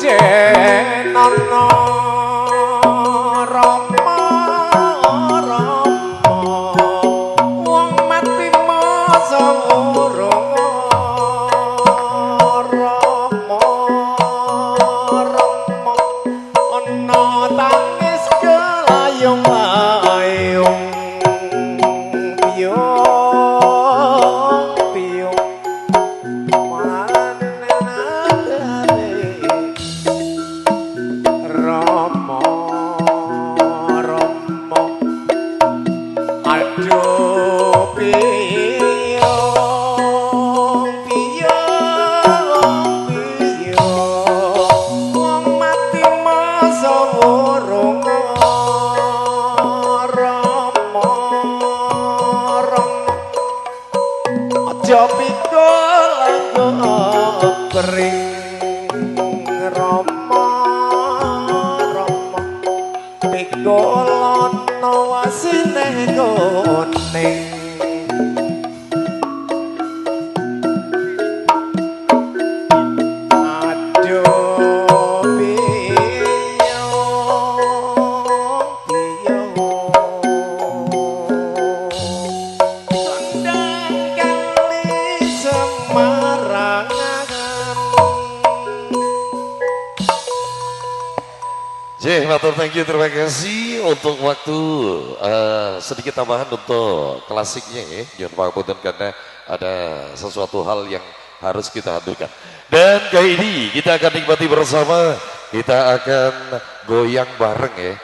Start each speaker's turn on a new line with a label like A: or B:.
A: Jenono Rama Rama wong mati masa urung Rama Rama ana tangis kelayung-layung piung piung Rama Rama aduh piung piung piung wong mati masa urung Rama Rama aja pikul anggo kering Rama Rama pikul ana wasine kuning aduh piung kondang kali Semarangan.
B: Matur thank you, terima kasih untuk waktu sedikit tambahan untuk klasiknya ya. Jangan pangapunten karena ada sesuatu hal yang harus kita hadirkan. Dan kali ini kita akan nikmati bersama, kita akan goyang bareng ya.